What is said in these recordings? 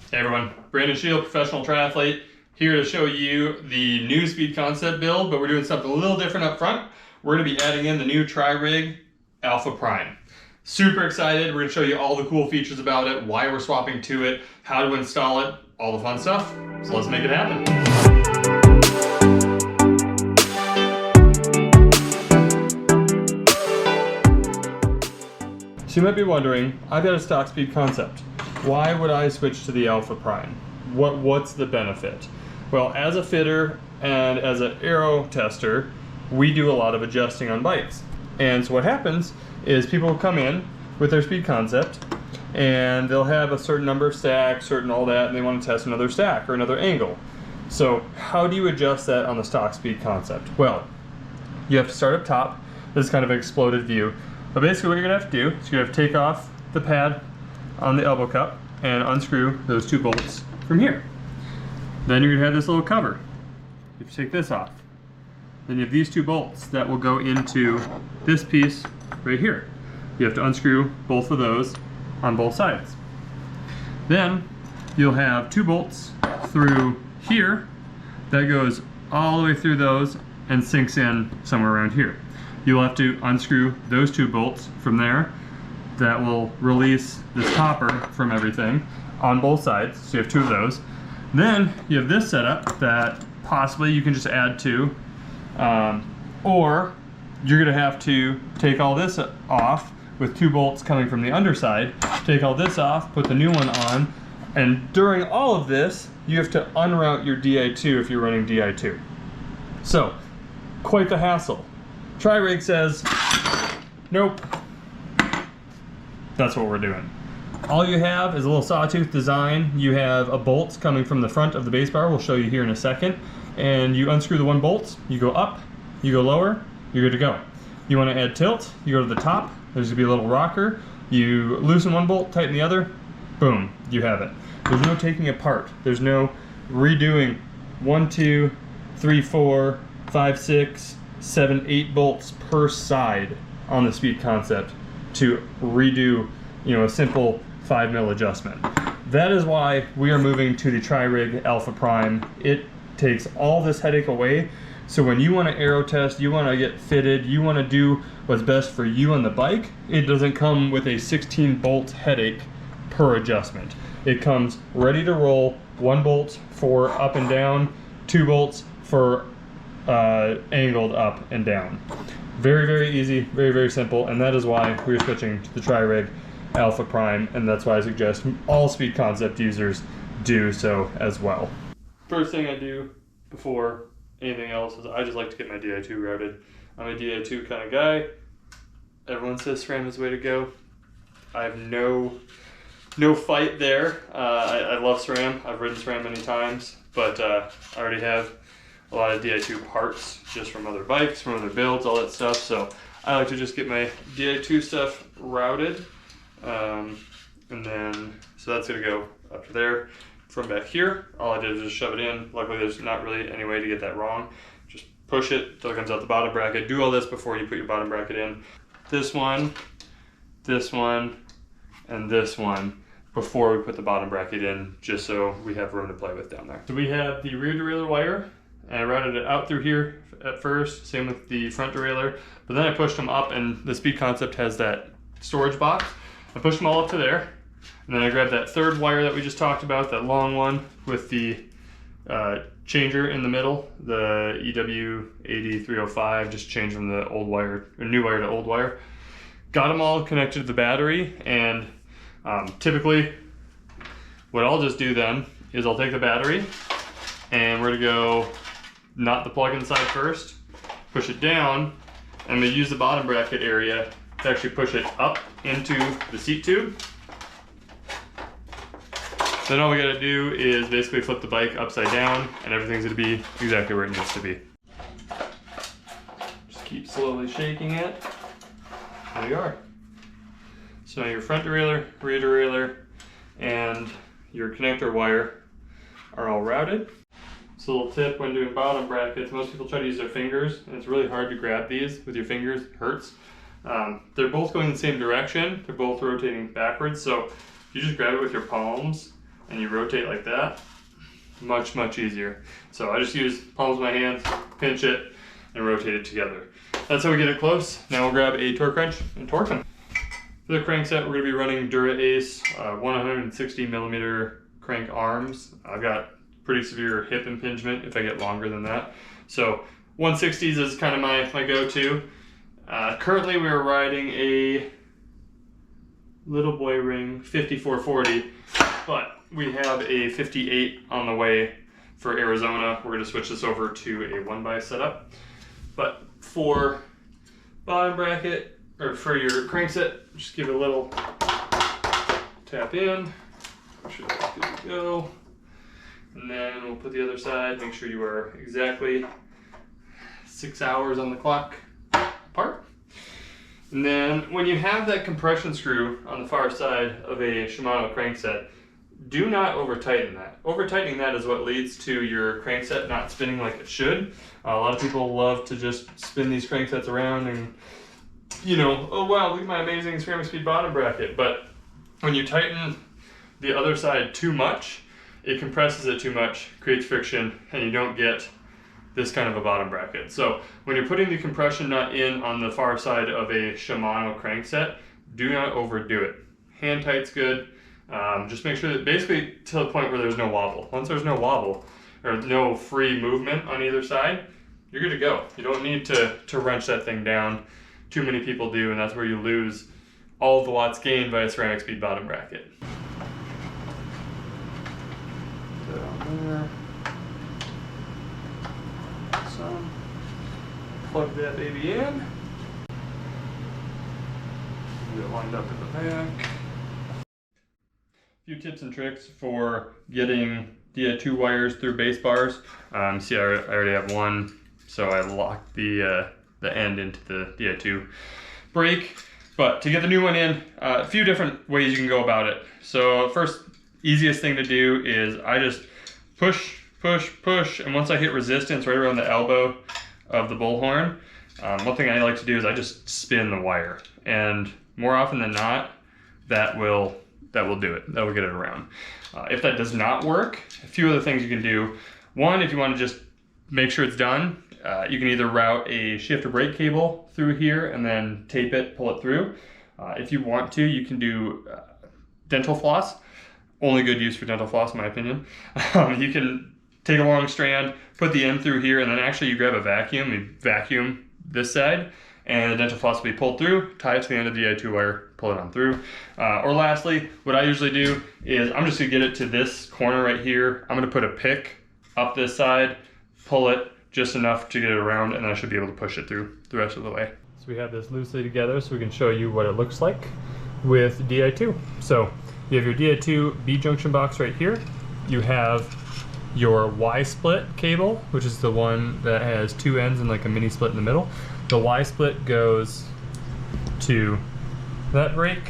Hey everyone, Brandon Shield, professional triathlete, here to show you the new speed concept build, but we're doing something a little different up front. We're going to be adding in the new Tririg Alpha Prime. Super excited. We're going to show you all the cool features about it, why we're swapping to it, how to install it, all the fun stuff. So let's make it happen. So you might be wondering, I've got a stock speed concept. Why would I switch to the Alpha Prime? What's the benefit? Well, as a fitter and as an aero tester, we do a lot of adjusting on bikes. And so what happens is people will come in with their speed concept and they'll have a certain number of stacks, certain all that, and they want to test another stack or another angle. So how do you adjust that on the stock speed concept? Well, you have to start up top. This is kind of an exploded view. But basically what you're going to have to do is you're going to have to take off the pad on the elbow cup and unscrew those two bolts from here. Then you're going to have this little cover. You have to take this off. Then you have these two bolts that will go into this piece right here. You have to unscrew both of those on both sides. Then you'll have two bolts through here that goes all the way through those and sinks in somewhere around here. You'll have to unscrew those two bolts from there. That will release this topper from everything on both sides, so you have two of those. Then you have this setup that possibly you can just add to, or you're gonna have to take all this off with two bolts coming from the underside, take all this off, put the new one on, and during all of this, you have to unroute your Di2 if you're running Di2. So, quite the hassle. Tririg says, nope. That's what we're doing. All you have is a little sawtooth design. You have a bolt coming from the front of the base bar. We'll show you here in a second. And you unscrew the one bolt, you go up, you go lower, you're good to go. You want to add tilt, you go to the top. There's gonna be a little rocker. You loosen one bolt, tighten the other, boom, you have it. There's no taking apart. There's no redoing 1, 2, 3, 4, 5, 6, 7, 8 bolts per side on the speed concept to redo, a simple 5 mil adjustment. That is why we are moving to the Tririg Alpha Prime. It takes all this headache away. So when you want to aero test, you want to get fitted, you want to do what's best for you on the bike, it doesn't come with a 16 bolt headache per adjustment. It comes ready to roll, 1 bolt for up and down, 2 bolts for angled up and down. Very, very easy, very, very simple, and that is why we're switching to the Tririg Alpha Prime, and that's why I suggest all speed concept users do so as well. First thing I do before anything else is I just like to get my Di2 routed. I'm a Di2 kind of guy. Everyone says SRAM is the way to go. I have no fight there. I love SRAM. I've ridden SRAM many times, but I already have a lot of Di2 parts just from other bikes, from other builds, all that stuff. So I like to just get my Di2 stuff routed. And then, so that's gonna go up to there. From back here, all I did was just shove it in. Luckily there's not really any way to get that wrong. Just push it until it comes out the bottom bracket. Do all this before you put your bottom bracket in. This one, and this one before we put the bottom bracket in, just so we have room to play with down there. So we have the rear derailleur wire, and I routed it out through here at first, same with the front derailleur, but then I pushed them up, and the speed concept has that storage box. I pushed them all up to there, and then I grabbed that third wire that we just talked about, that long one with the changer in the middle, the EW8305, just changed from the old wire, or new wire to old wire. Got them all connected to the battery, and typically what I'll just do then is I'll take the battery, and we're gonna go knot the plug inside first, push it down, and I'm gonna use the bottom bracket area to actually push it up into the seat tube. Then all we gotta do is basically flip the bike upside down, and everything's gonna be exactly where it needs to be. Just keep slowly shaking it. There you are. So now your front derailleur, rear derailleur, and your connector wire are all routed. So a little tip when doing bottom brackets, most people try to use their fingers, and it's really hard to grab these with your fingers, it hurts. They're both going the same direction, they're both rotating backwards, so if you just grab it with your palms, and you rotate like that, much, much easier. So I just use palms of my hands, pinch it, and rotate it together. That's how we get it close. Now we'll grab a torque wrench and torque them. For the crankset, we're gonna be running Dura Ace 160mm crank arms. I've got pretty severe hip impingement if I get longer than that. So 160s is kind of my go-to. Currently we're riding a Little Boy Ring 5440, but we have a 58 on the way for Arizona. We're gonna switch this over to a 1x setup. But for bottom bracket, or for your crankset, just give it a little tap in. Make sure that's good to go. And then we'll put the other side, make sure you are exactly 6 hours on the clock apart. And then when you have that compression screw on the far side of a Shimano crankset, do not over tighten that. Over tightening that is what leads to your crankset not spinning like it should. A lot of people love to just spin these cranksets around and, you know, oh wow, look at my amazing ceramic speed bottom bracket. But when you tighten the other side too much, it compresses it too much, creates friction, and you don't get this kind of a bottom bracket. So when you're putting the compression nut in on the far side of a Shimano crankset, do not overdo it. Hand tight's good. Just make sure that basically to the point where there's no wobble. Once there's no wobble or no free movement on either side, you're good to go. You don't need to wrench that thing down. Too many people do, and that's where you lose all of the watts gained by a ceramic speed bottom bracket. There. Some. Plug that baby in. Get it lined up at the back. A few tips and tricks for getting Di2 wires through base bars. See, I already have one, so I locked the end into the Di2 brake. But to get the new one in, a few different ways you can go about it. So first, easiest thing to do is I just push, push, push, and once I hit resistance right around the elbow of the bullhorn, one thing I like to do is I just spin the wire. And more often than not, that will do it. That will get it around. If that does not work, a few other things you can do. One, if you want to just make sure it's done, you can either route a shift or brake cable through here and then tape it, pull it through. If you want to, you can do dental floss. Only good use for dental floss, in my opinion. You can take a long strand, put the end through here, and then actually you grab a vacuum, you vacuum this side, and the dental floss will be pulled through, tie it to the end of the Di2 wire, pull it on through. Or lastly, what I usually do is I'm just gonna get it to this corner right here. I'm gonna put a pick up this side, pull it just enough to get it around, and then I should be able to push it through the rest of the way. So we have this loosely together so we can show you what it looks like with Di2. So you have your Di2 B junction box right here. You have your Y-split cable, which is the one that has two ends and like a mini split in the middle. The Y-split goes to that brake,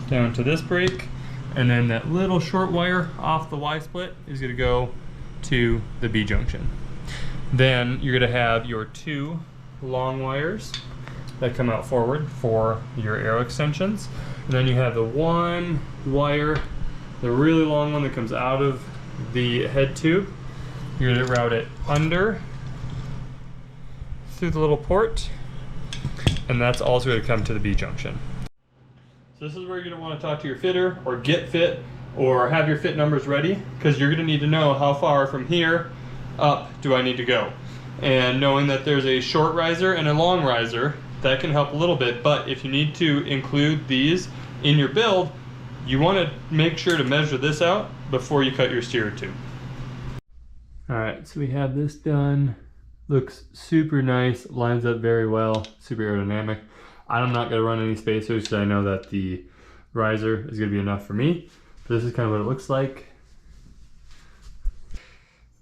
down to this brake, and then that little short wire off the Y-split is going to go to the B junction. Then you're going to have your two long wires that come out forward for your arrow extensions. And then you have the one wire, the really long one that comes out of the head tube. You're going to route it under through the little port, and that's also going to come to the B junction. So this is where you're going to want to talk to your fitter or get fit or have your fit numbers ready, because you're going to need to know how far from here up do I need to go. And knowing that there's a short riser and a long riser, that can help a little bit, but if you need to include these in your build, you want to make sure to measure this out before you cut your steerer tube. Alright, so we have this done. Looks super nice, lines up very well, super aerodynamic. I'm not going to run any spacers because I know that the riser is going to be enough for me. So this is kind of what it looks like.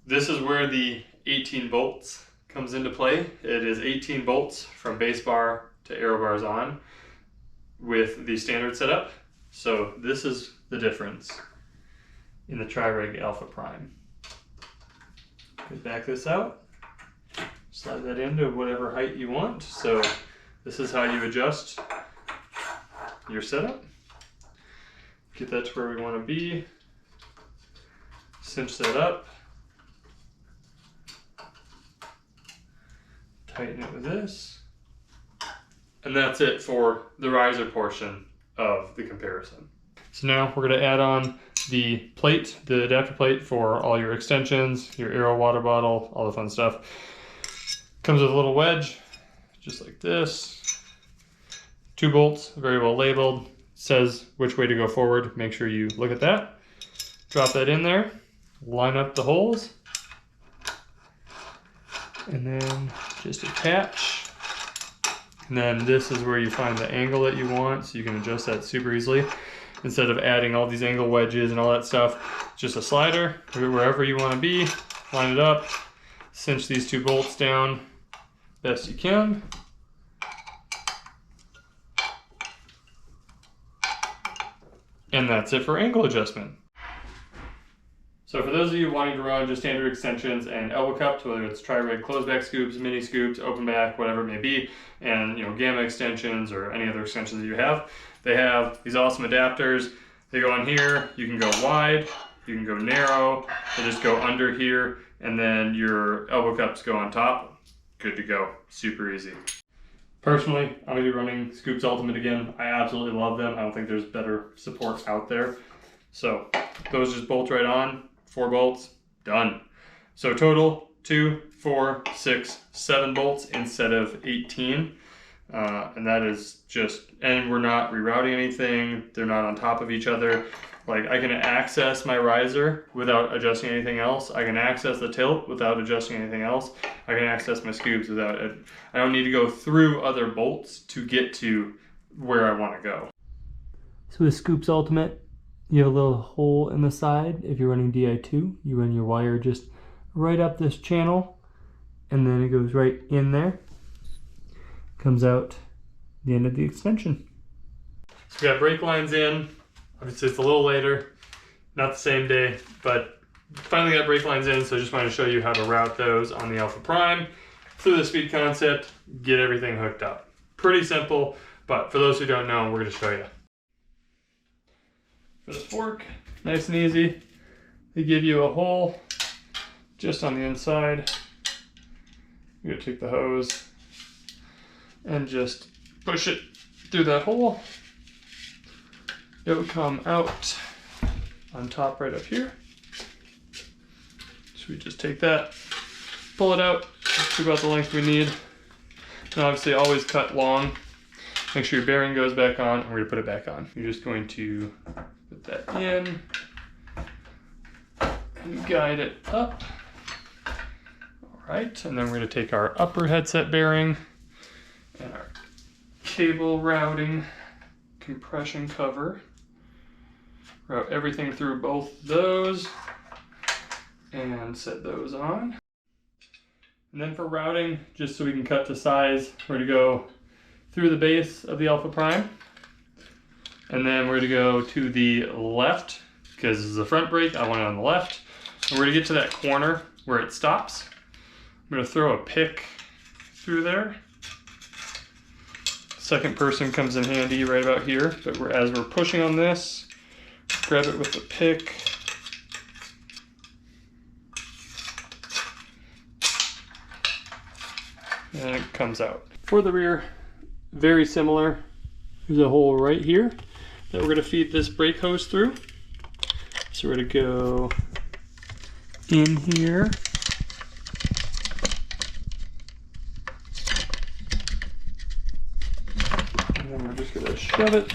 This is where the 18 bolts comes into play. It is 18 bolts from base bar to arrow bars on with the standard setup. So this is the difference in the Tririg Alpha Prime. Back this out, slide that into whatever height you want. So this is how you adjust your setup. Get that to where we want to be. Cinch that up. Tighten it with this. And that's it for the riser portion of the comparison. So now we're going to add on the plate, the adapter plate for all your extensions, your Aero water bottle, all the fun stuff. Comes with a little wedge, just like this. 2 bolts, very well labeled. Says which way to go forward. Make sure you look at that. Drop that in there. Line up the holes. And then just attach. And then this is where you find the angle that you want, so you can adjust that super easily. Instead of adding all these angle wedges and all that stuff, just a slider, wherever you want to be, line it up, cinch these 2 bolts down best you can. And that's it for angle adjustment. So for those of you wanting to run just standard extensions and elbow cups, whether it's Tririg closeback scoops, mini scoops, open back, whatever it may be, and gamma extensions or any other extensions that you have, they have these awesome adapters. They go on here, you can go wide, you can go narrow, they just go under here, and then your elbow cups go on top. Good to go, super easy. Personally, I'm gonna be running Scoops Ultimate again. I absolutely love them. I don't think there's better support out there. So those just bolt right on. 4 bolts, done. So total 2, 4, 6, 7 bolts instead of 18. And that is just, and we're not rerouting anything. They're not on top of each other. Like, I can access my riser without adjusting anything else. I can access the tilt without adjusting anything else. I can access my scoops without it. I don't need to go through other bolts to get to where I want to go. So with Scoops Ultimate, you have a little hole in the side. If you're running DI2, you run your wire just right up this channel, and then it goes right in there. Comes out the end of the extension. So we got brake lines in. Obviously it's a little later, not the same day, but finally got brake lines in, so I just wanted to show you how to route those on the Alpha Prime through the speed concept, get everything hooked up. Pretty simple, but for those who don't know, we're going to show you. For the fork, nice and easy. They give you a hole just on the inside. You're going to take the hose and just push it through that hole. It will come out on top right up here. So we just take that, pull it out to about the length we need. And obviously always cut long. Make sure your bearing goes back on, and we're gonna put it back on. You're just going to put that in and guide it up. All right, and then we're gonna take our upper headset bearing and our cable routing compression cover. Route everything through both those and set those on. And then for routing, just so we can cut to size, we're going to go through the base of the Alpha Prime. And then we're going to go to the left, because this is the front brake, I want it on the left. And we're going to get to that corner where it stops. I'm going to throw a pick through there. Second person comes in handy right about here, but as we're pushing on this, grab it with the pick. And it comes out. For the rear, very similar. There's a hole right here that we're going to feed this brake hose through. So we're going to go in here. And then we're just going to shove it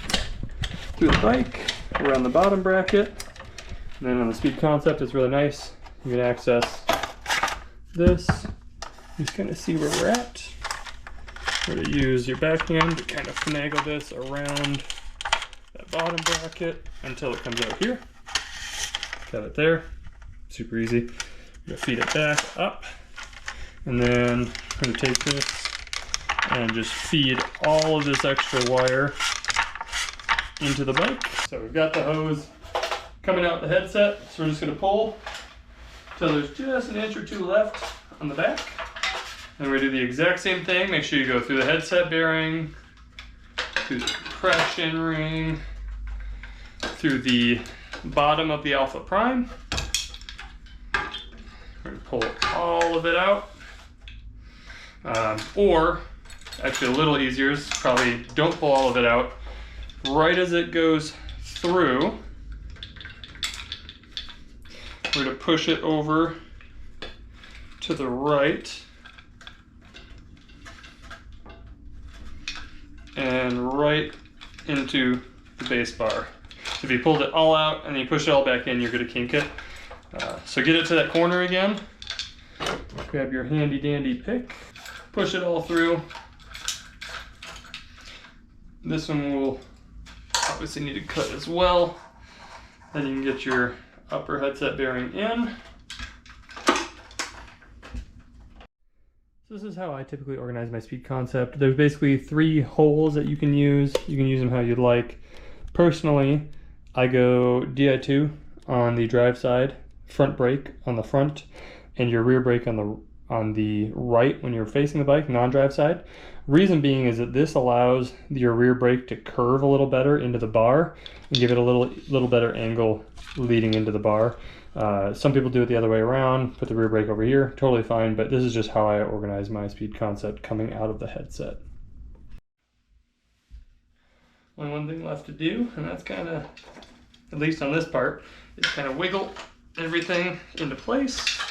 through the bike, around the bottom bracket. And then on the speed concept, it's really nice. You can access this. Just kind of see where we're at. We're going to use your backhand to kind of finagle this around that bottom bracket until it comes out here. Got it there. Super easy. We're going to feed it back up. And then we're going to take this and just feed all of this extra wire into the bike. So we've got the hose coming out the headset, so we're just going to pull until there's just an inch or two left on the back. And we're going to do the exact same thing. Make sure you go through the headset bearing, through the compression ring, through the bottom of the Alpha Prime. We're going to pull all of it out. Or, actually a little easier is probably don't pull all of it out. Right as it goes through, we're going to push it over to the right and right into the base bar. If you pulled it all out and then you push it all back in, you're going to kink it. So get it to that corner again. Grab your handy dandy pick. Push it all through. This one will obviously need to cut as well. Then you can get your upper headset bearing in. So this is how I typically organize my speed concept. There's basically 3 holes that you can use. You can use them how you'd like. Personally, I go DI2 on the drive side, front brake on the front, and your rear brake on the right when you're facing the bike, non-drive side. Reason being is that this allows your rear brake to curve a little better into the bar and give it a little better angle leading into the bar. Some people do it the other way around, put the rear brake over here, totally fine, but this is just how I organize my speed concept coming out of the headset. Only one thing left to do, and that's kind of, at least on this part, is kind of wiggle everything into place.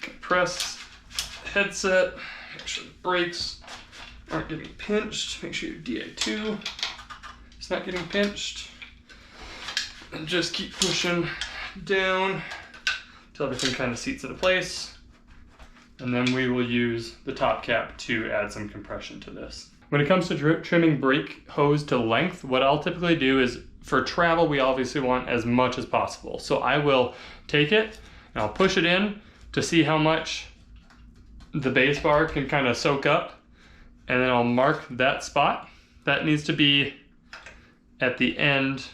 Compress the headset, make sure the brakes aren't getting pinched, make sure your DI2 is not getting pinched, and just keep pushing down until everything kind of seats into place. And then we will use the top cap to add some compression to this. When it comes to trimming brake hose to length, what I'll typically do is, for travel, we obviously want as much as possible. So I will take it and I'll push it in to see how much the base bar can kind of soak up, and then I'll mark that spot. That needs to be at the end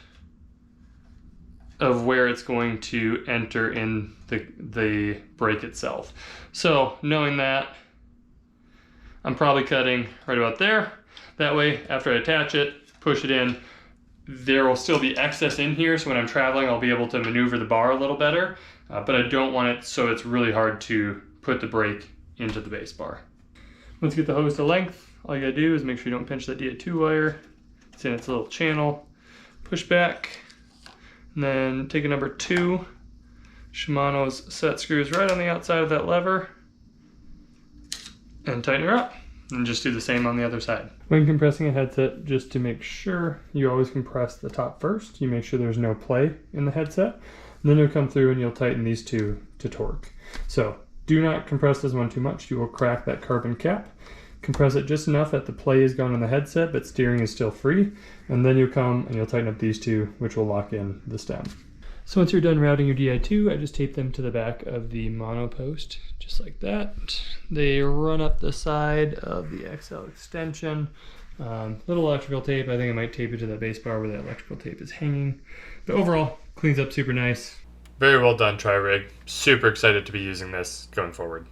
of where it's going to enter in the brake itself. So knowing that, I'm probably cutting right about there. That way, after I attach it, push it in, there will still be excess in here, so when I'm traveling, I'll be able to maneuver the bar a little better, but I don't want it so it's really hard to put the brake into the base bar. Once you get the hose to length, all you gotta do is make sure you don't pinch that DI2 wire. It's in its little channel. Push back, and then take a number 2, Shimano's set screws right on the outside of that lever, and tighten her up. And just do the same on the other side. When compressing a headset, just to make sure, you always compress the top first. You make sure there's no play in the headset. And then you'll come through and you'll tighten these two to torque. So do not compress this one too much. You will crack that carbon cap. Compress it just enough that the play is gone on the headset, but steering is still free. And then you'll come and you'll tighten up these two, which will lock in the stem. So once you're done routing your DI2, I just tape them to the back of the mono post, just like that. They run up the side of the XL extension. Little electrical tape, I think I might tape it to that base bar where that electrical tape is hanging. But overall, cleans up super nice. Very well done, Tririg. Super excited to be using this going forward.